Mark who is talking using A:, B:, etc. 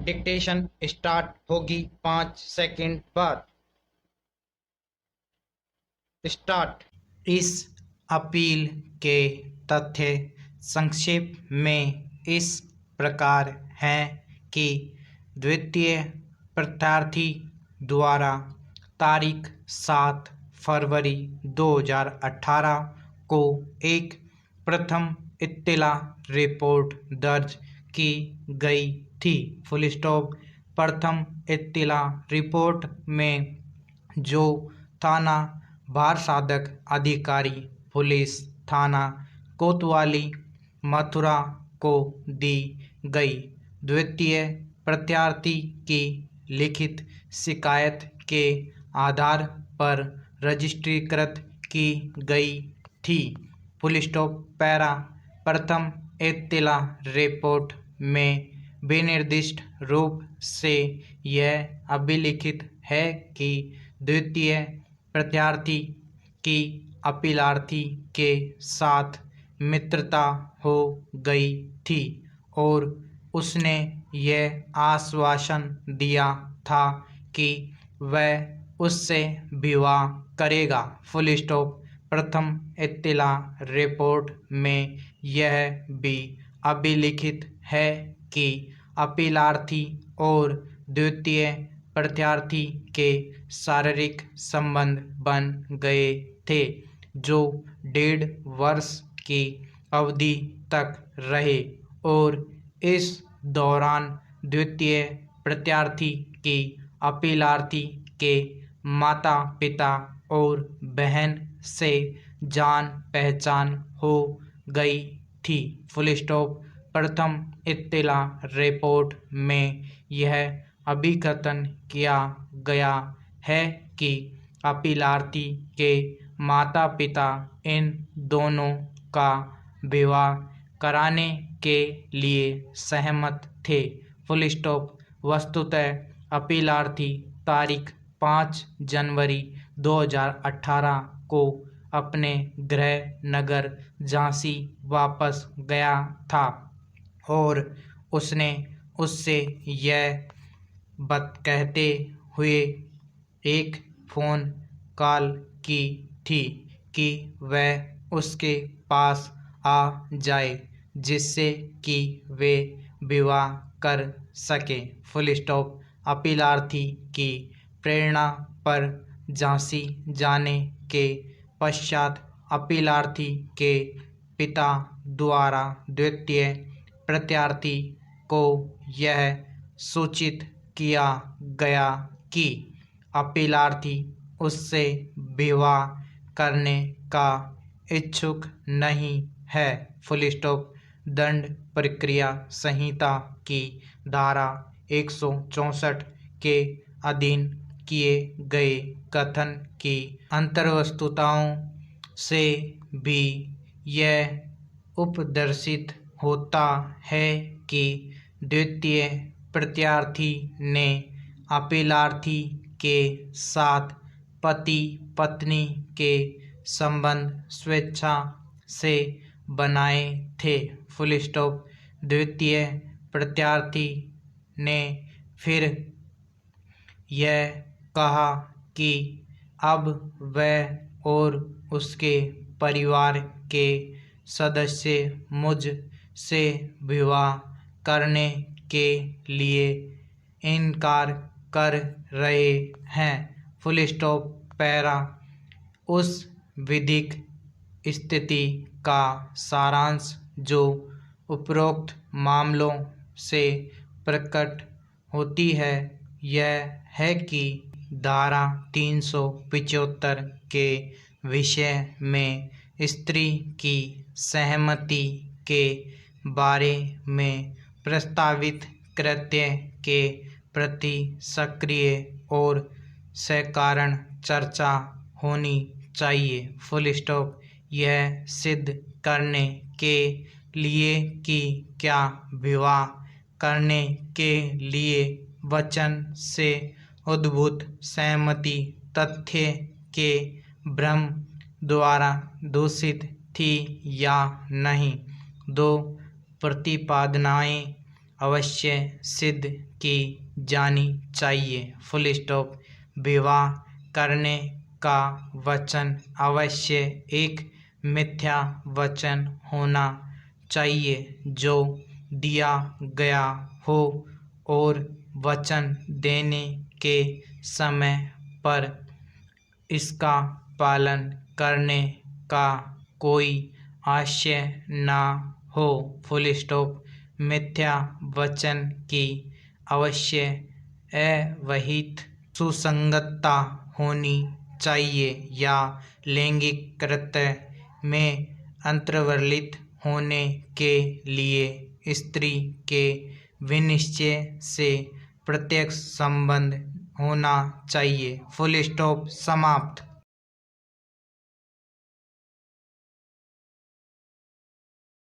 A: Dictation start होगी 5 second बाद। Start. इस अपील के तथ्य संक्षेप में इस प्रकार हैं कि द्वितीय प्रत्याशी द्वारा तारीख 7 फरवरी 2018 को एक प्रथम इत्तला रिपोर्ट दर्ज की गई थी। Full stop. प्रथम इत्तला रिपोर्ट में जो थाना भारसाधक अधिकारी पुलिस थाना कोतवाली मथुरा को दी गई द्वितीय प्रत्याशी की लिखित शिकायत के आधार पर रजिस्ट्रीकृत की गई थी। Full stop. पैरा। प्रथम इत्तला रिपोर्ट में विनिर्दिष्ट रूप से यह अभिलिखित है कि द्वितीय प्रत्याशी की अपीलार्थी के साथ मित्रता हो गई थी और उसने यह आश्वासन दिया था कि वह उससे विवाह करेगा। Full stop. प्रथम इत्तला रिपोर्ट में यह भी अभिलिखित है कि अपीलार्थी और द्वितीय प्रत्याशी के शारीरिक संबंध बन गए थे जो 1.5 वर्ष की अवधि तक रहे और इस दौरान द्वितीय प्रत्याशी की अपीलार्थी के माता पिता और बहन से जान पहचान हो गई थी। Full stop. प्रथम इत्तला रिपोर्ट में यह अभिकथन किया गया है कि अपीलार्थी के माता पिता इन दोनों का विवाह कराने के लिए सहमत थे। Full stop. वस्तुतः अपीलार्थी तारीख 5 जनवरी 2018 को अपने गृह नगर झांसी वापस गया था और उसने उससे यह बात कहते हुए एक फ़ोन कॉल की थी कि वह उसके पास आ जाए जिससे कि वे विवाह कर सके। Full stop. अपीलार्थी की प्रेरणा पर झांसी जाने के पश्चात अपीलार्थी के पिता द्वारा द्वितीय प्रत्याशी को यह सूचित किया गया कि अपीलार्थी उससे विवाह करने का इच्छुक नहीं है। Full stop. दंड प्रक्रिया संहिता की धारा 164 के अधीन किए गए कथन की अंतर्वस्तुताओं से भी यह उपदर्शित होता है कि द्वितीय प्रत्याशी ने अपीलार्थी के साथ पति पत्नी के संबंध स्वेच्छा से बनाए थे। Full stop. द्वितीय प्रत्याशी ने फिर यह कहा कि अब वह और उसके परिवार के सदस्य मुझ से विवाह करने के लिए इनकार कर रहे हैं। Full stop. पैरा। उस विधिक स्थिति का सारांश जो उपरोक्त मामलों से प्रकट होती है यह है कि धारा 375 के विषय में स्त्री की सहमति के बारे में प्रस्तावित कृत्य के प्रति सक्रिय और सकारण चर्चा होनी चाहिए। Full stop. यह सिद्ध करने के लिए कि क्या विवाह करने के लिए वचन से उद्भूत सहमति तथ्य के भ्रम द्वारा दूषित थी या नहीं। 2 प्रतिपादनाएं अवश्य सिद्ध की जानी चाहिए। Full stop. विवाह करने का वचन अवश्य एक मिथ्या वचन होना चाहिए जो दिया गया हो और वचन देने के समय पर इसका पालन करने का कोई आशय ना हो। Full stop. मिथ्या वचन की अवश्य अवहित सुसंगतता होनी चाहिए या लैंगिक कृत्य में अंतर्वलित होने के लिए स्त्री के विनिश्चय से प्रत्यक्ष संबंध होना चाहिए। Full stop. समाप्त।